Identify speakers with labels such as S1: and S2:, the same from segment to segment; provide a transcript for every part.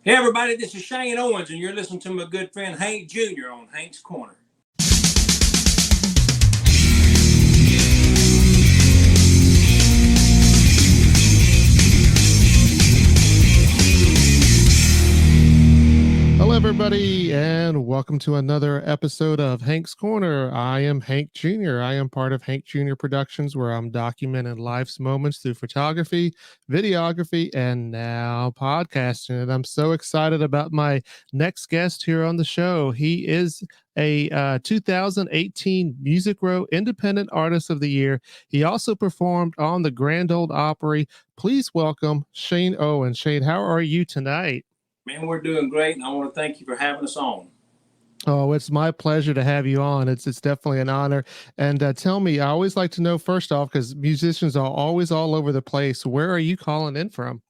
S1: Hey everybody, this is Shane Owens, and you're listening to my good friend Hank Jr. on Hank's Corner.
S2: Hello, everybody, and welcome to another episode of Hank's Corner. I am Hank Jr. I am part of Hank Jr. Productions, where I'm documenting life's moments through photography, videography, and now podcasting. And I'm so excited about my next guest here on the show. He is a 2018 Music Row Independent Artist of the Year. He also performed on the Grand Ole Opry. Please welcome Shane Owens. Shane, how are you tonight?
S1: Man, we're doing great, and I want to thank you for having us on.
S2: Oh, it's my pleasure to have you on. It's definitely an honor. And tell me, I always like to know first off, because musicians are always all over the place. Where are you calling in from?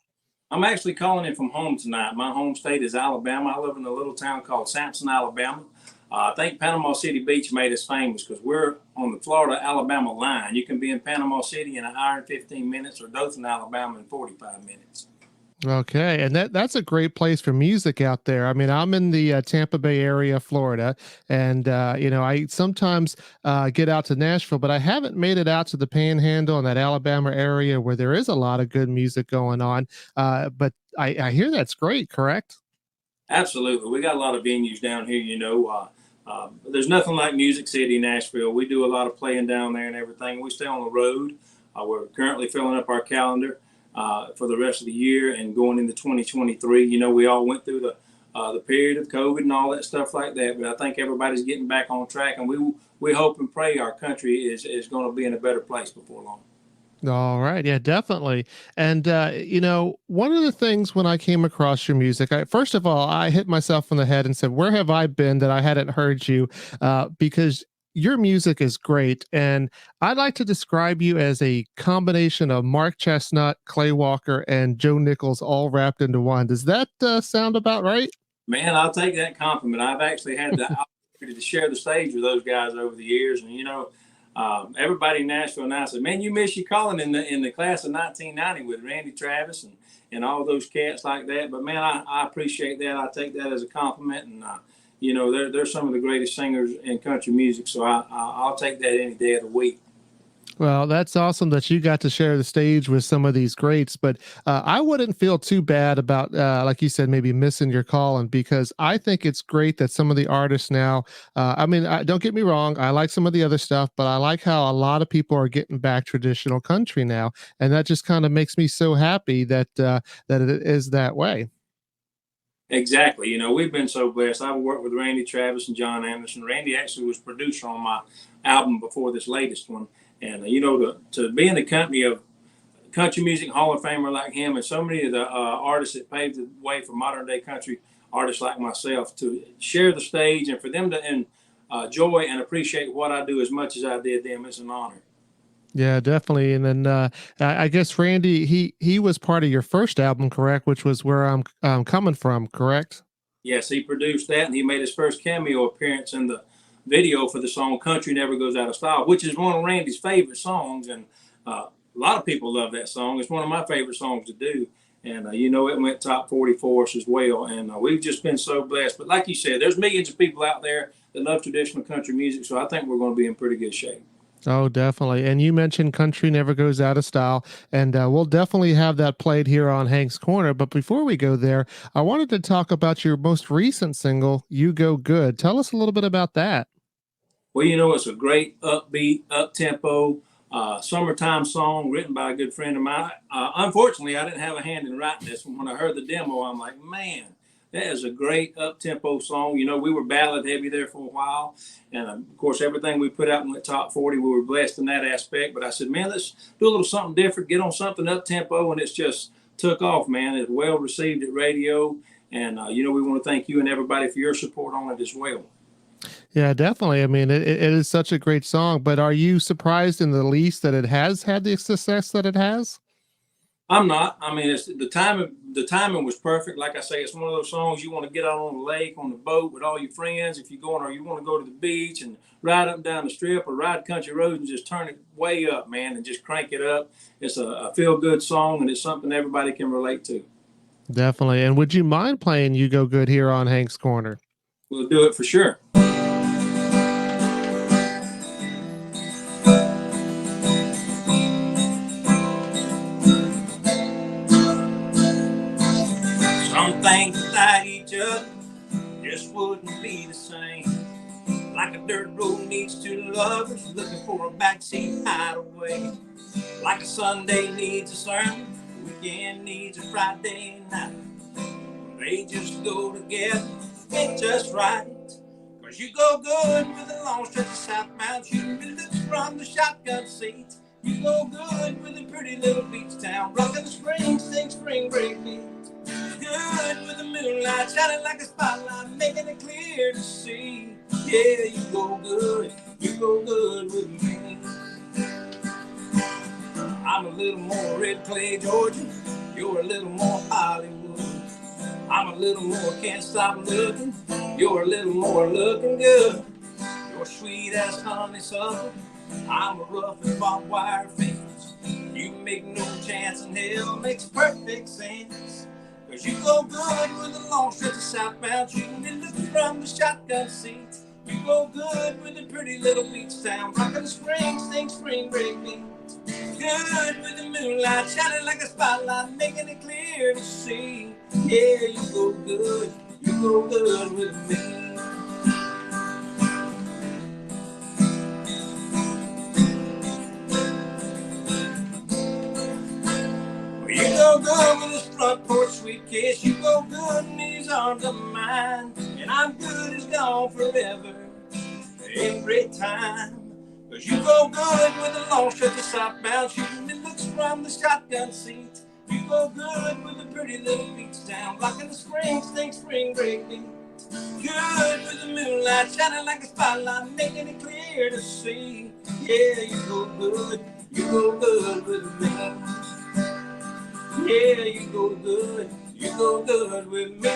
S1: I'm actually calling in from home tonight. My home state is Alabama. I live in a little town called Sampson, Alabama. I think Panama City Beach made us famous because we're on the Florida-Alabama line. You can be in Panama City in an hour and 15 minutes, or Dothan, Alabama in 45 minutes.
S2: Okay, and that's a great place for music out there. I mean, I'm in the Tampa Bay area, Florida, and I sometimes get out to Nashville, but I haven't made it out to the Panhandle and that Alabama area where there is a lot of good music going on. But I hear that's great, correct?
S1: Absolutely. We got a lot of venues down here, there's nothing like Music City, Nashville. We do a lot of playing down there and everything. We stay on the road. We're currently filling up our calendar for the rest of the year and going into 2023. We all went through the period of COVID and all that stuff like that, but I think everybody's getting back on track, and we hope and pray our country is going to be in a better place before long.
S2: All right. Yeah, definitely. And, one of the things when I came across your music, first of all, I hit myself on the head and said, where have I been that I hadn't heard you? Because your music is great. And I'd like to describe you as a combination of Mark Chestnut, Clay Walker, and Joe Nichols all wrapped into one. Does that sound about right?
S1: Man, I'll take that compliment. I've actually had the opportunity to share the stage with those guys over the years, and everybody in Nashville now said, "Man, you miss your calling in the class of 1990 with Randy Travis and all those cats like that." But man, I appreciate that. I take that as a compliment, and they're some of the greatest singers in country music. So I'll take that any day of the week.
S2: Well, that's awesome that you got to share the stage with some of these greats, but I wouldn't feel too bad about, like you said, maybe missing your calling, because I think it's great that some of the artists now, don't get me wrong, I like some of the other stuff, but I like how a lot of people are getting back traditional country now, and that just kind of makes me so happy that it is that way.
S1: Exactly. We've been so blessed. I've worked with Randy Travis and John Anderson. Randy actually was producer on my album before this latest one. And, to be in the company of country music Hall of Famer like him and so many of the artists that paved the way for modern day country artists like myself, to share the stage and for them to enjoy and appreciate what I do as much as I did them, is an honor.
S2: Yeah, definitely. And then I guess Randy, he was part of your first album, correct? Which was Where I'm Coming From, correct?
S1: Yes, he produced that, and he made his first cameo appearance in the video for the song "Country Never Goes Out of Style," which is one of Randy's favorite songs, and a lot of people love that song. It's one of my favorite songs to do, and it went top 40 for us as well. And we've just been so blessed. But like you said, there's millions of people out there that love traditional country music, so I think we're going to be in pretty good shape.
S2: Oh, definitely. And you mentioned Country Never Goes Out of Style, and we'll definitely have that played here on Hank's Corner. But before we go there, I wanted to talk about your most recent single, You Go Good. Tell us a little bit about that.
S1: Well, it's a great upbeat, up-tempo, summertime song written by a good friend of mine. Unfortunately, I didn't have a hand in writing this one. When I heard the demo, I'm like, man, that is a great up-tempo song. We were ballad heavy there for a while. And of course, everything we put out in the top 40, we were blessed in that aspect. But I said, man, let's do a little something different, get on something up-tempo. And it's just took off, man. It's well received at radio. And, we want to thank you and everybody for your support on it as well.
S2: Yeah, definitely. I mean, it is such a great song, but are you surprised in the least that it has had the success that it has?
S1: I'm not. I mean, it's the timing. The timing was perfect. Like I say, it's one of those songs you want to get out on the lake, on the boat with all your friends. If you're going, or you want to go to the beach and ride up and down the strip, or ride country roads and just turn it way up, man, and just crank it up. It's a feel good song, and it's something everybody can relate to.
S2: Definitely. And would you mind playing You Go Good here on Hank's Corner?
S1: We'll do it for sure. Some things without each other just wouldn't be the same. Like a dirt road needs two lovers looking for a backseat hideaway. Like a Sunday needs a sermon, the weekend needs a Friday night. They just go together, ain't just right. Cause you go good with a long stretch of southbound shooting bullets from the shotgun seats. You go good with a pretty little beach town, rocking the spring, sing spring break beats. Good with the moonlight shining like a spotlight, making it clear to see. Yeah, you go good with me. I'm a little more red clay Georgia, you're a little more Hollywood. I'm a little more can't stop looking, you're a little more looking good. You're sweet as honeysuckle, I'm a rough and barbed wire fence. You make no chance in hell, makes perfect sense. Cause you go good with a long stretch of southbound shooting and looking from the shotgun seats. You go good with a pretty little beach town, rocking the spring, sing spring break beats. Good with the moonlight shining like a spotlight, making it clear to see. Yeah, you go good with me. You go good with this front porch sweet kiss. You go good in these arms of mine. And I'm good as gone forever, every time. Cause you go good with the long stretch of southbound shooting that looks from the shotgun seat. You go good with a pretty little beach town, rocking the spring, sing spring break beat. Good with the moonlight shining like a spotlight, making it clear to see. Yeah, you go good with me. Yeah, you go good with me.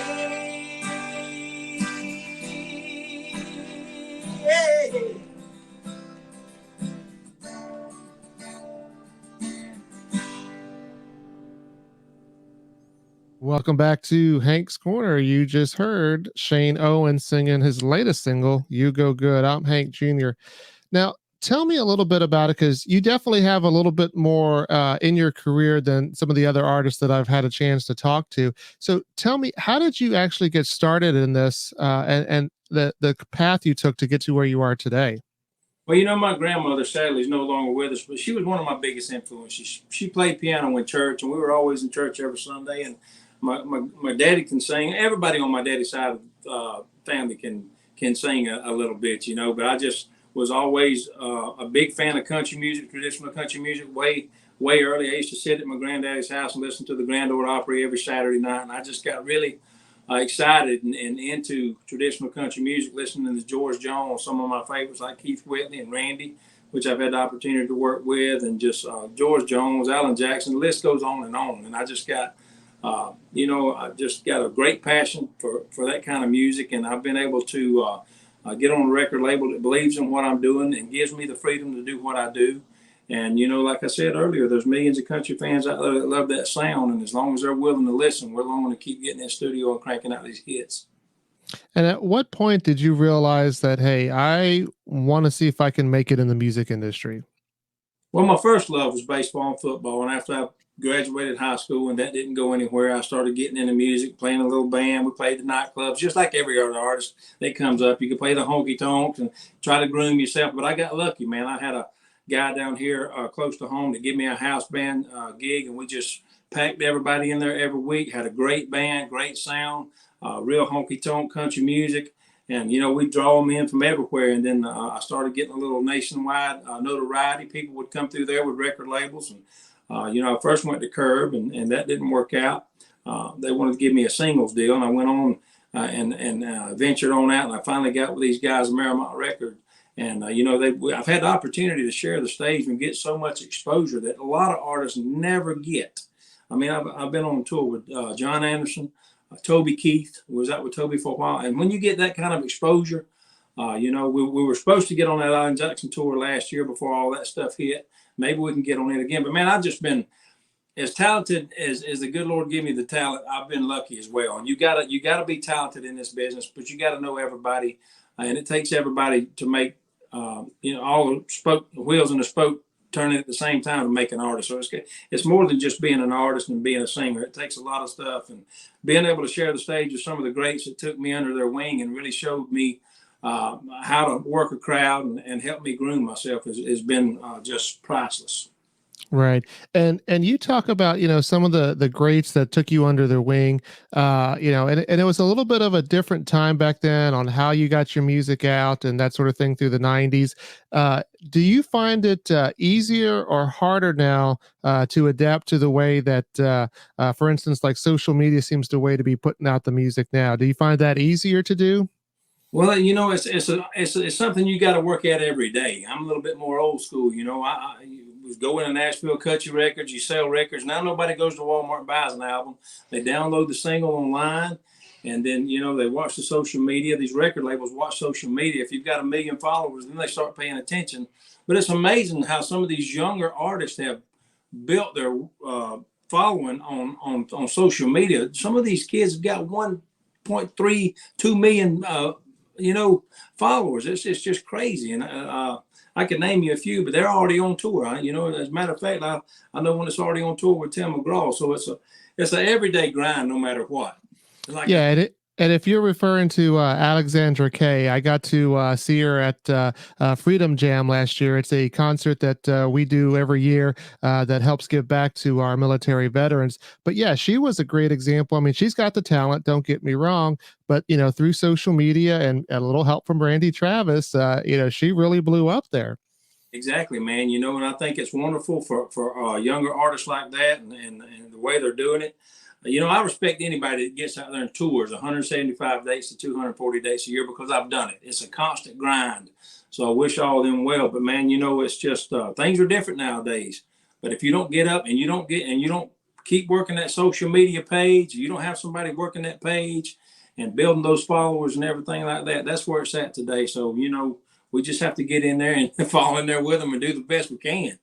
S1: Yeah.
S2: Welcome back to Hank's Corner. You just heard Shane Owens singing his latest single, You Go Good. I'm Hank Jr. Now, tell me a little bit about it, because you definitely have a little bit more in your career than some of the other artists that I've had a chance to talk to. So tell me, how did you actually get started in this, and the path you took to get to where you are today?
S1: Well, you know, my grandmother sadly is no longer with us, but she was one of my biggest influences. She played piano in church, and we were always in church every Sunday. And my daddy can sing. Everybody on my daddy's side of family can sing a little bit, you know. But I just was always a big fan of country music, traditional country music, way early. I used to sit at my granddaddy's house and listen to the Grand Ole Opry every Saturday night, and I just got really excited and into traditional country music, listening to George Jones, some of my favorites like Keith Whitley and Randy, which I've had the opportunity to work with, and just George Jones, Alan Jackson, the list goes on. And I just got, I just got a great passion for that kind of music, and I've been able to get on a record label that believes in what I'm doing and gives me the freedom to do what I do. And, you know, like I said earlier, there's millions of country fans out there that love that sound. And as long as they're willing to listen, we're going to keep getting in the studio and cranking out these hits.
S2: And at what point did you realize that, hey, I want to see if I can make it in the music industry?
S1: Well, my first love was baseball and football. And after I graduated high school and that didn't go anywhere, I started getting into music, playing a little band. We played the nightclubs, just like every other artist that comes up. You can play the honky tonks and try to groom yourself. But I got lucky, man. I had a guy down here close to home that gave me a house band gig, and we just packed everybody in there every week. Had a great band, great sound, real honky tonk country music. And, you know, we draw them in from everywhere. And then I started getting a little nationwide notoriety. People would come through there with record labels. And, I first went to Curb, and that didn't work out. They wanted to give me a singles deal. And I went on and ventured on out. And I finally got with these guys at Merrimont Records. And, I've had the opportunity to share the stage and get so much exposure that a lot of artists never get. I mean, I've been on tour with John Anderson, Toby Keith, was out with Toby for a while. And when you get that kind of exposure, we were supposed to get on that Alan Jackson tour last year before all that stuff hit. Maybe we can get on it again. But man, I've just been as talented as the good Lord give me the talent, I've been lucky as well. And you gotta be talented in this business, but you got to know everybody, and it takes everybody to make all the wheels in the spoke turning at the same time to make an artist. So it's more than just being an artist and being a singer. It takes a lot of stuff, and being able to share the stage with some of the greats that took me under their wing and really showed me how to work a crowd and help me groom myself has been just priceless.
S2: Right. And you talk about, some of the greats that took you under their wing, and it was a little bit of a different time back then on how you got your music out and that sort of thing through the 90s. Do you find it easier or harder now to adapt to the way that, for instance, like social media seems the way to be putting out the music now? Do you find that easier to do?
S1: Well, it's something you got to work at every day. I'm a little bit more old school. You go into Nashville, cut your records, you sell records. Now nobody goes to Walmart and buys an album. They download the single online, and then they watch the social media. These record labels watch social media. If you've got 1 million followers, then they start paying attention. But it's amazing how some of these younger artists have built their following on social media. Some of these kids have got 1.32 million followers. It's just crazy. And I can name you a few, but they're already on tour. As a matter of fact, I know one that's already on tour with Tim McGraw. So it's an everyday grind, no matter what.
S2: And if you're referring to Alexandra Kay, I got to see her at Freedom Jam last year. It's a concert that we do every year that helps give back to our military veterans. But yeah, she was a great example. I mean, she's got the talent, don't get me wrong, but through social media and a little help from Randy Travis, she really blew up there.
S1: Exactly, man. And I think it's wonderful for younger artists like that and the way they're doing it. I respect anybody that gets out there and tours 175 dates to 240 dates a year, because I've done it. It's a constant grind. So I wish all of them well. But man, it's just things are different nowadays. But if you don't get up and you don't keep working that social media page, you don't have somebody working that page and building those followers and everything like that, that's where it's at today. So, we just have to get in there and fall in there with them and do the best we can.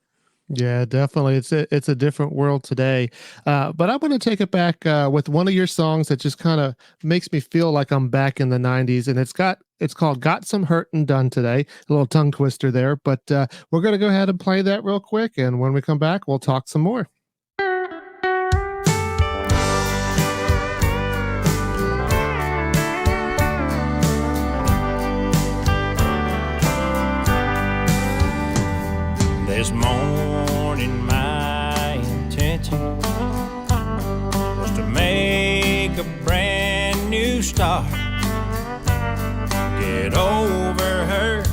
S2: Yeah, definitely. It's a different world today. But I'm going to take it back with one of your songs that just kind of makes me feel like I'm back in the 90s. And it's called Got Some Hurtin' Done Today. A little tongue twister there. But we're going to go ahead and play that real quick. And when we come back, we'll talk some more.
S3: This morning my intention was to make a brand new start. Get over her,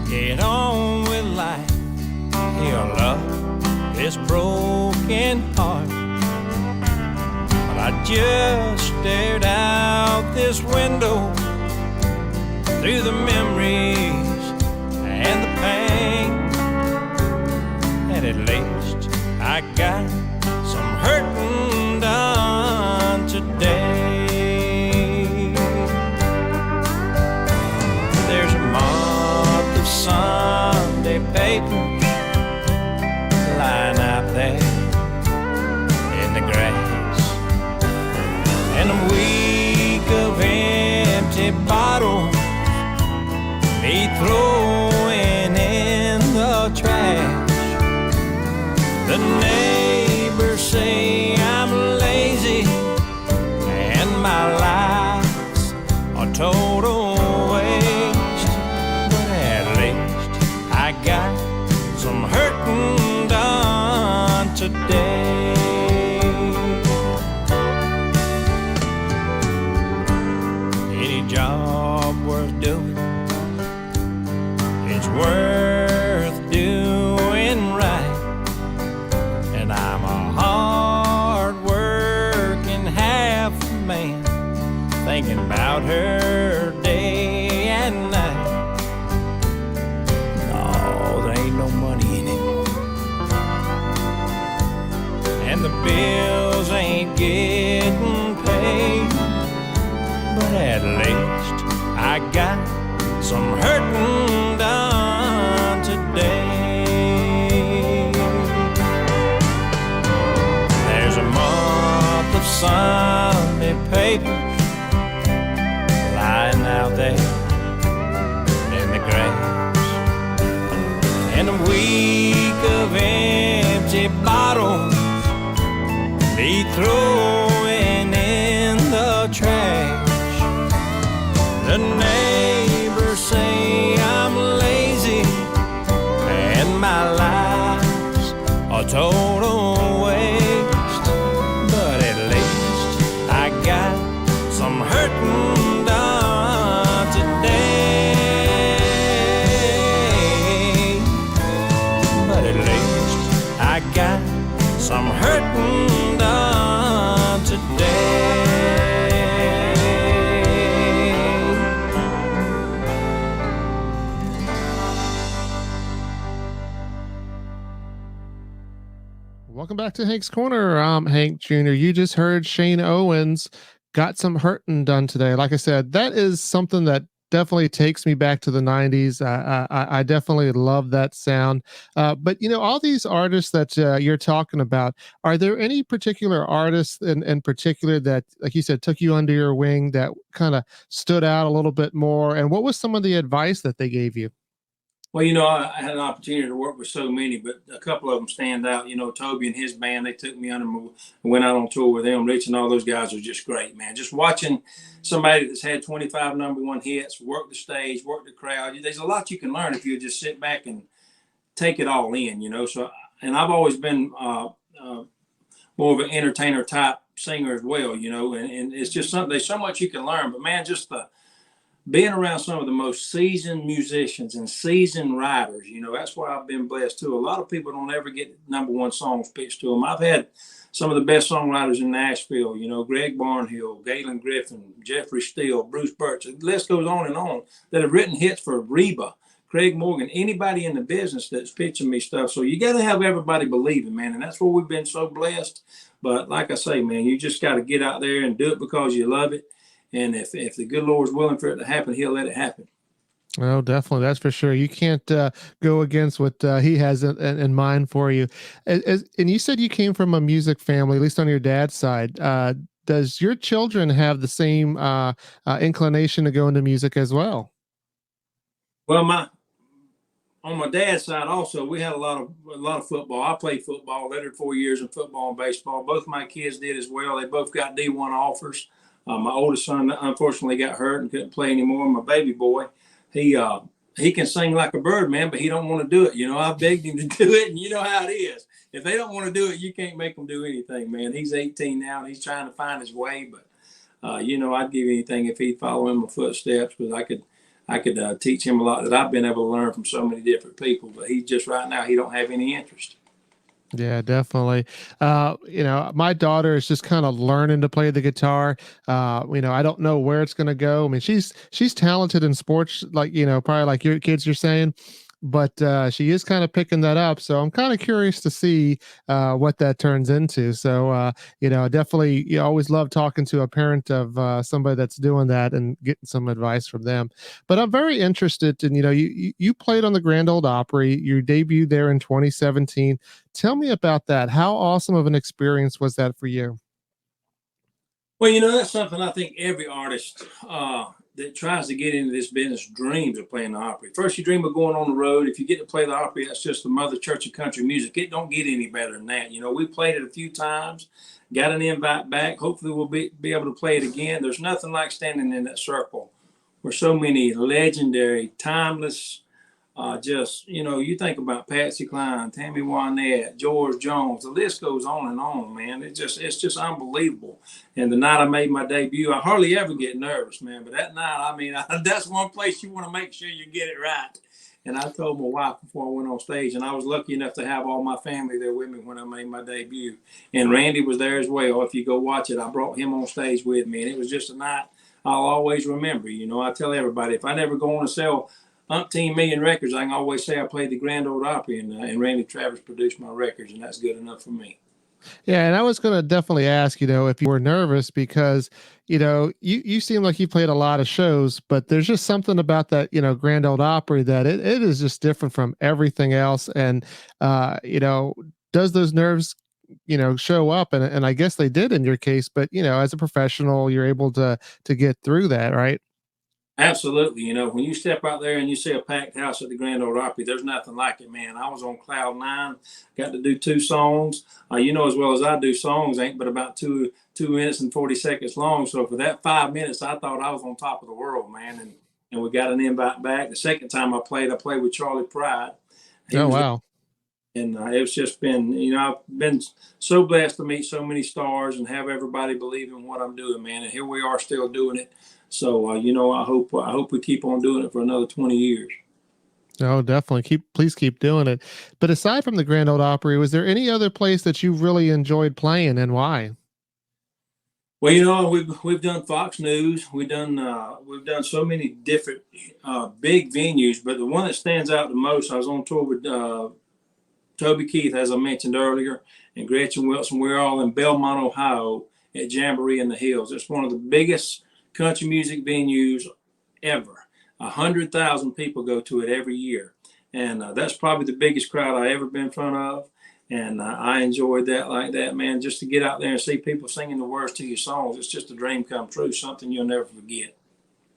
S3: get on with life, heal up this broken heart. But I just stared out this window through the memories and the pain. At least I got some hurting done today. There's a month of Sunday papers lying out there in the grass, and a week of empty bottles need throwing in the trash. The neighbors say I'm lazy and my life's a total waste, but at least I got some hurting done today. Any job worth doing, it's worth doing right. And I'm a hard-working half man, thinking about her day and night. No, there ain't no money in it, and the bills ain't getting paid, but at least I got some hurting done today. papers lying out there in the grass, and a week of empty bottles need throwing in the trash. The neighbors say I'm lazy and my life's a total waste, but at least I got some hurting done today. But at least I got some hurting done today.
S2: Welcome back to Hank's Corner. I'm Hank Jr. You just heard Shane Owens, Got Some Hurtin' Done Today. Like I said, that is something that definitely takes me back to the 90s. I definitely love that sound. But, all these artists that you're talking about, are there any particular artists in particular that, like you said, took you under your wing that kind of stood out a little bit more? And what was some of the advice that they gave you?
S1: Well, I had an opportunity to work with so many, but a couple of them stand out. Toby and his band, they took me under and went out on tour with them. Rich and all those guys are just great, man. Just watching somebody that's had 25 #1 hits, work the stage, work the crowd. There's a lot you can learn if you just sit back and take it all in, So, and I've always been more of an entertainer type singer as well, and it's just something, there's so much you can learn. But man, just being around some of the most seasoned musicians and seasoned writers, that's why I've been blessed too. A lot of people don't ever get #1 songs pitched to them. I've had some of the best songwriters in Nashville, Greg Barnhill, Galen Griffin, Jeffrey Steele, Bruce Birch, the list goes on, that have written hits for Reba, Craig Morgan, anybody in the business that's pitching me stuff. So you got to have everybody believing, man. And that's where we've been so blessed. But like I say, man, you just got to get out there and do it because you love it. And if the good Lord's willing for it to happen, he'll let it happen.
S2: Oh, definitely. That's for sure. You can't go against what he has in mind for you. And you said you came from a music family, at least on your dad's side. Does your children have the same inclination to go into music as well?
S1: Well, on my dad's side also, we had a lot of football. I played football, lettered 4 years in football and baseball. Both my kids did as well. They both got D1 offers. My oldest son unfortunately got hurt and couldn't play anymore. My baby boy, he can sing like a bird, man, but he don't want to do it. I begged him to do it, and you know how it is. If they don't want to do it, you can't make them do anything, man. He's 18 now, and he's trying to find his way. But I'd give anything if he'd follow in my footsteps, because I could teach him a lot that I've been able to learn from so many different people. But he just right now, he don't have any interest.
S2: Yeah, definitely. My daughter is just kind of learning to play the guitar. I don't know where it's going to go. I mean, she's talented in sports, like, probably like your kids are saying, but she is kind of picking that up. So I'm kind of curious to see what that turns into. So, definitely, you always love talking to a parent of somebody that's doing that and getting some advice from them. But I'm very interested in, you played on the Grand Ole Opry, you debuted there in 2017. Tell me about that. How awesome of an experience was that for you?
S1: Well, that's something I think every artist that tries to get into this business dreams of playing the Opry. First, you dream of going on the road. If you get to play the Opry, that's just the mother church of country music. It don't get any better than that. We played it a few times, got an invite back. Hopefully, we'll be able to play it again. There's nothing like standing in that circle where so many legendary, timeless, you think about Patsy Cline, Tammy Wynette, George Jones, the list goes on, man. It's just unbelievable. And the night I made my debut, I hardly ever get nervous, man. But that night, that's one place you want to make sure you get it right. And I told my wife before I went on stage, and I was lucky enough to have all my family there with me when I made my debut. And Randy was there as well. If you go watch it, I brought him on stage with me. And it was just a night I'll always remember. I tell everybody, if I never go on to sell umpteen million records, I can always say I played the Grand Ole Opry, and Randy Travis produced my records, and that's good enough for me.
S2: Yeah, and I was going to definitely ask, if you were nervous, because, you seem like you played a lot of shows, but there's just something about that, Grand Ole Opry that it is just different from everything else. And, does those nerves show up, and I guess they did in your case, but as a professional, you're able to get through that, right?
S1: Absolutely. When you step out there and you see a packed house at the Grand Ole Opry, there's nothing like it, man. I was on cloud nine, got to do two songs. As well as I do, songs ain't but about 2 minutes and 40 seconds long. So for that 5 minutes, I thought I was on top of the world, man. And we got an invite back. The second time I played with Charlie Pride. He
S2: Oh,
S1: was
S2: wow.
S1: And it's just been, I've been so blessed to meet so many stars and have everybody believe in what I'm doing, man. And here we are still doing it. So, I hope we keep on doing it for another 20 years.
S2: Oh, definitely. Please keep doing it. But aside from the Grand Ole Opry, was there any other place that you really enjoyed playing, and why?
S1: Well, we've done Fox News. We've done so many different big venues, but the one that stands out the most, I was on tour with Toby Keith, as I mentioned earlier, and Gretchen Wilson. We're all in Belmont, Ohio, at Jamboree in the Hills. It's one of the biggest country music venues ever. 100,000 people go to it every year, and that's probably the biggest crowd I ever been in front of. And I enjoyed that like that, man. Just to get out there and see people singing the words to your songs, it's just a dream come true. Something you'll never forget.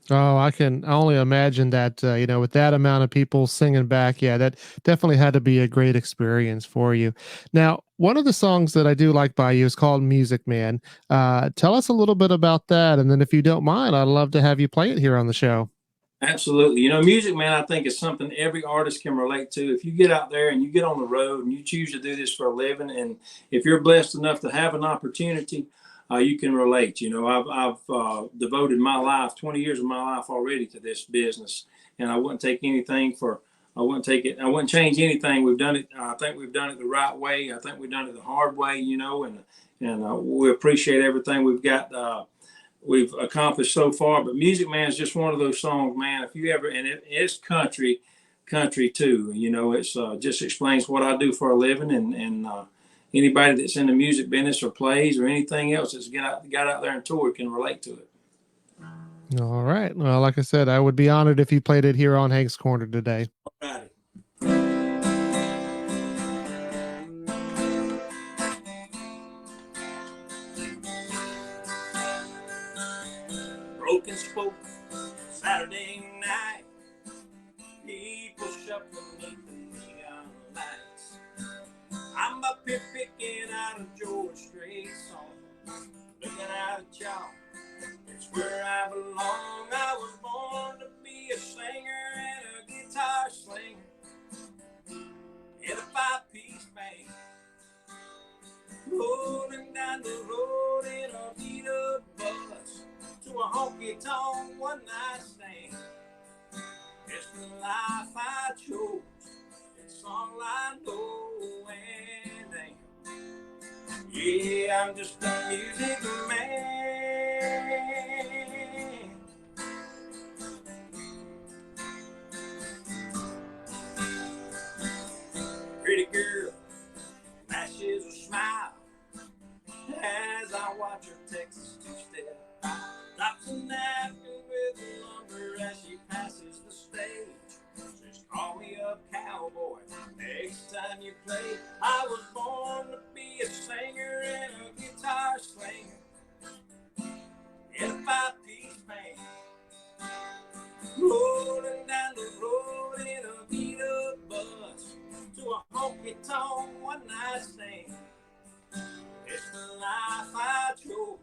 S2: Oh, I can only imagine that, with that amount of people singing back. Yeah, that definitely had to be a great experience for you. Now, one of the songs that I do like by you is called Music Man. Tell us a little bit about that. And then if you don't mind, I'd love to have you play it here on the show.
S1: Absolutely. Music, man, I think is something every artist can relate to. If you get out there and you get on the road and you choose to do this for a living, and if you're blessed enough to have an opportunity, you can relate. I've devoted my life, 20 years of my life already to this business, and I wouldn't change anything. We've done it. I think we've done it the right way. I think we've done it the hard way, and we appreciate everything we've accomplished so far. But Music Man is just one of those songs, man. If you ever, and it's country too. It's just explains what I do for a living, and anybody that's in the music business or plays or anything else that's got out there and toured can relate to it.
S2: All right. Well, like I said, I would be honored if you played it here on Hank's Corner today.
S1: All righty. Broken spoke Saturday night, people shuffling beneath the neon lights. I'm up here picking out a George Strait song, looking at a chalk. It's where I belong. I was born to be a singer and a guitar slinger in a five-piece band, rolling down the road in a beat-up bus to a honky-tonk one-night stand. It's the life I chose, it's all I know, and damn, yeah, I'm just a music man. Pretty girl flashes a smile as I watch her Texas two-step by. Drops a napkin with a lumber as she passes the stage. Says, call me up, cowboy, next time you play. I was born to be a singer and a guitar slinger in a five-piece band, rolling down the road in a beat-up bus to a honky-tonk one-night stand. It's the life I chose,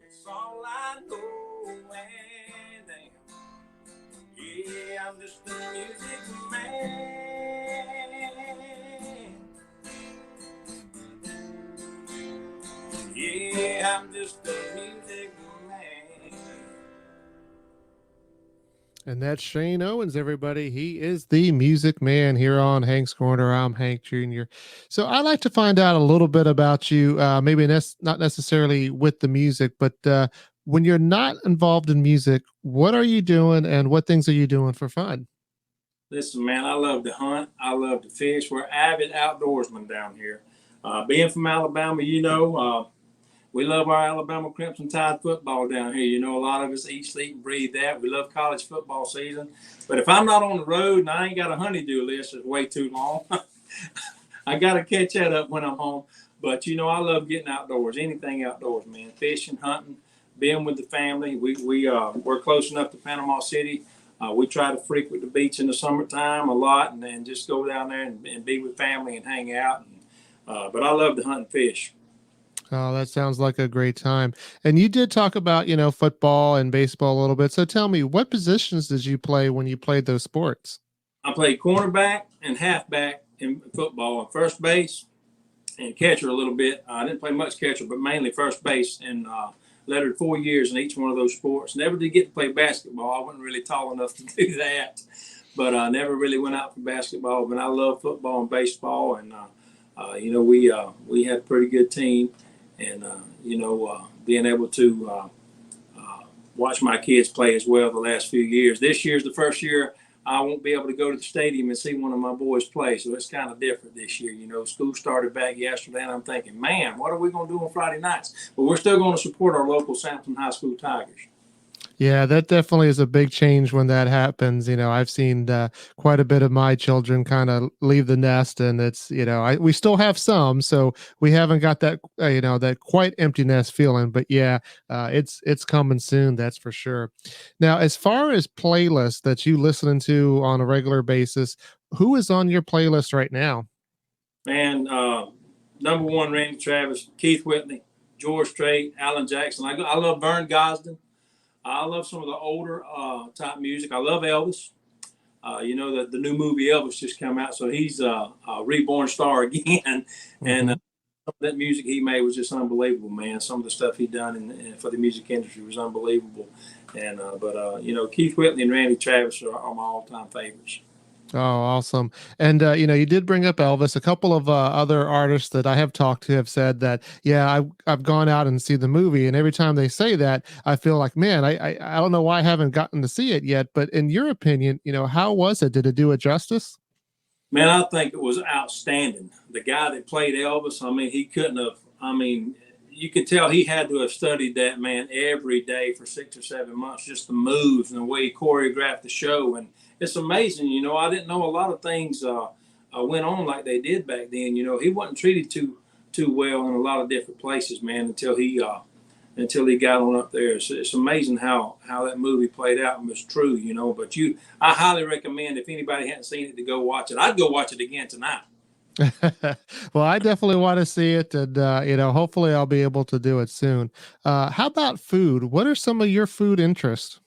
S1: it's all I know, and damn, yeah, I'm just a music man. Yeah, I'm just a music man.
S2: And that's Shane Owens, everybody. He is the Music Man here on Hank's Corner. I'm Hank Jr. So I'd like to find out a little bit about you, maybe not necessarily with the music, but when you're not involved in music, what are you doing and what things are you doing for fun?
S1: Listen, man, I love to hunt. I love to fish. We're avid outdoorsmen down here. Being from Alabama, we love our Alabama Crimson Tide football down here. A lot of us eat, sleep, and breathe that. We love college football season. But if I'm not on the road and I ain't got a honey-do list, it's way too long. I got to catch that up when I'm home. But, I love getting outdoors, anything outdoors, man. Fishing, hunting, being with the family. We're close enough to Panama City. We try to frequent the beach in the summertime a lot, and then just go down there and be with family and hang out. But I love to hunt and fish.
S2: Oh, that sounds like a great time. And you did talk about, football and baseball a little bit. So tell me, what positions did you play when you played those sports?
S1: I played cornerback and halfback in football, and first base and catcher a little bit. I didn't play much catcher, but mainly first base, and lettered 4 years in each one of those sports. Never did get to play basketball. I wasn't really tall enough to do that, but I never really went out for basketball. But I love football and baseball, and we had a pretty good team, and being able to watch my kids play as well the last few years. This year's the first year I won't be able to go to the stadium and see one of my boys play, so it's kind of different this year. School started back yesterday, and I'm thinking, man, what are we going to do on Friday nights? But we're still going to support our local Sampson High School Tigers.
S2: Yeah, that definitely is a big change when that happens. I've seen quite a bit of my children kind of leave the nest, and it's, we still have some, so we haven't got that, that quite empty nest feeling. But yeah, it's coming soon, that's for sure. Now, as far as playlists that you listening to on a regular basis, who is on your playlist right now?
S1: Man, number one, Randy Travis, Keith Whitley, George Strait, Alan Jackson. I love Vern Gosden. I love some of the older type music. I love Elvis. The new movie Elvis just came out, so he's a reborn star again. And some of that music he made was just unbelievable, man. Some of the stuff he done for the music industry was unbelievable. And Keith Whitley and Randy Travis are my all-time favorites.
S2: Oh, awesome. And, you did bring up Elvis. A couple of other artists that I have talked to have said that, yeah, I've gone out and see the movie. And every time they say that, I feel like, man, I don't know why I haven't gotten to see it yet. But in your opinion, how was it? Did it do it justice?
S1: Man, I think it was outstanding. The guy that played Elvis, he couldn't have, you could tell he had to have studied that man every day for 6 or 7 months, just the moves and the way he choreographed the show. And it's amazing, I didn't know a lot of things went on like they did back then. He wasn't treated too well in a lot of different places, man, until he got on up there. It's amazing how that movie played out and was true, But I highly recommend, if anybody hadn't seen it, to go watch it. I'd go watch it again tonight.
S2: Well, I definitely want to see it, and hopefully I'll be able to do it soon. How about food? What are some of your food interests?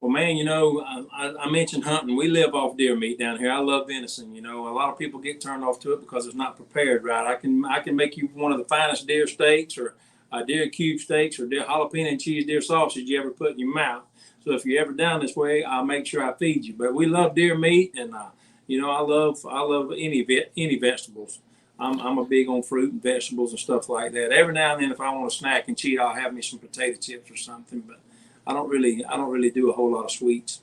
S1: Well, man, I mentioned hunting. We live off deer meat down here. I love venison. A lot of people get turned off to it because it's not prepared right. I can make you one of the finest deer steaks, or deer cube steaks, or deer jalapeno and cheese deer sausage you ever put in your mouth. So if you're ever down this way, I'll make sure I feed you. But we love deer meat, and I love any vegetables. I'm a big on fruit and vegetables and stuff like that. Every now and then, if I want a snack and cheat, I'll have me some potato chips or something. But I don't really do a whole lot of sweets.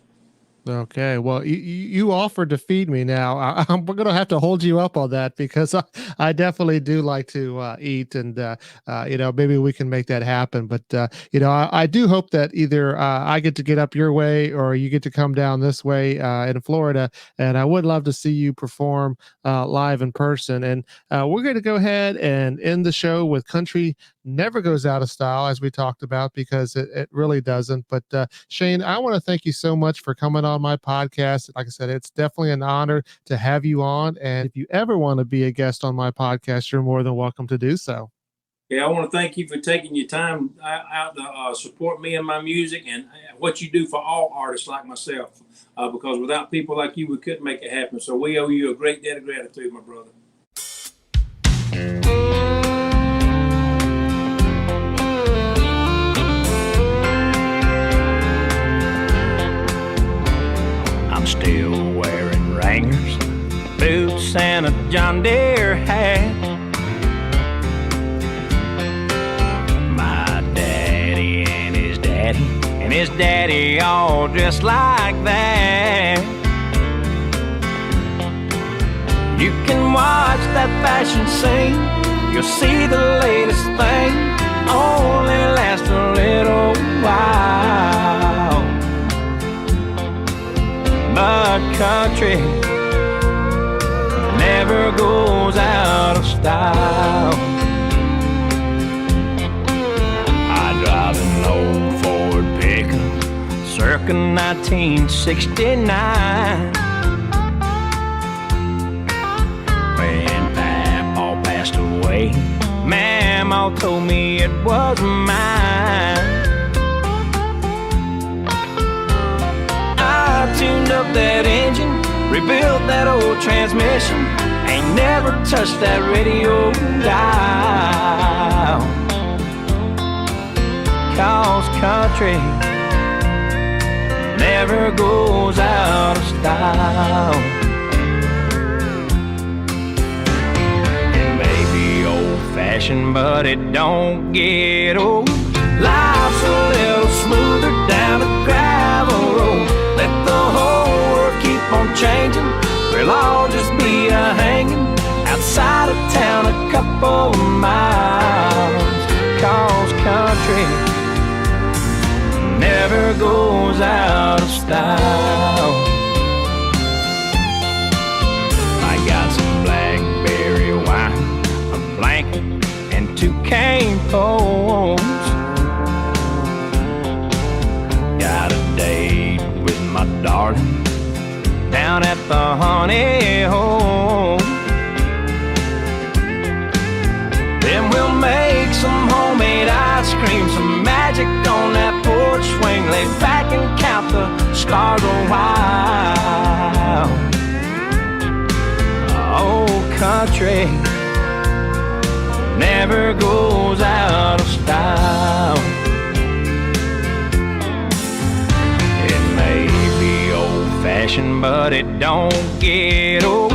S2: Okay, well, you offered to feed me now. I'm going to have to hold you up on that, because I definitely do like to eat, and maybe we can make that happen. But I do hope that either I get to get up your way, or you get to come down this way in Florida, and I would love to see you perform live in person. And we're going to go ahead and end the show with Country Never Goes Out of Style, as we talked about, because it really doesn't. But Shane, I want to thank you so much for coming on my podcast. Like I said, it's definitely an honor to have you on. And if you ever want to be a guest on my podcast, you're more than welcome to do so.
S1: Yeah, I want to thank you for taking your time out to support me and my music, and what you do for all artists like myself, because without people like you, we couldn't make it happen. So we owe you a great debt of gratitude, my brother.
S3: Still wearing Wranglers, boots, and a John Deere hat. My daddy and his daddy all dressed like that. You can watch that fashion scene, you'll see the latest thing, only last a little while. But country never goes out of style. circa 1969. When Papa passed away, Mama told me it was mine. I tuned up that engine, rebuilt that old transmission, ain't never touched that radio dial. 'Cause country never goes out of style. It may be old-fashioned, but it don't get old. Life's a little smoother down the gravel road. Let the whole world keep on changing. We'll all just be a-hanging outside of town a couple of miles. 'Cause country never goes out of style. I got some blackberry wine, a blanket, and 2 cane poles. Got a date with my darling down at the honey hole. Then we'll make some homemade ice cream, some magic on that porch swing, lay back and count the stars a while. Old country never goes out of style. It may be old-fashioned, but it don't get old.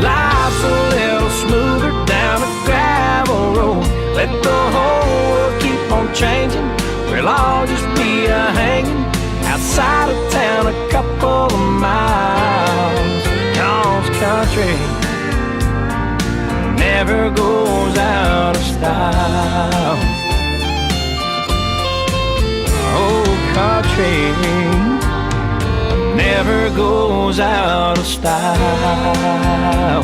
S3: Life's a little smoother down the gravel road. Let the whole world keep on changing. We'll all just be a-hanging outside of town a couple of miles. 'Cause country never goes out of style. Oh, country never goes out of style.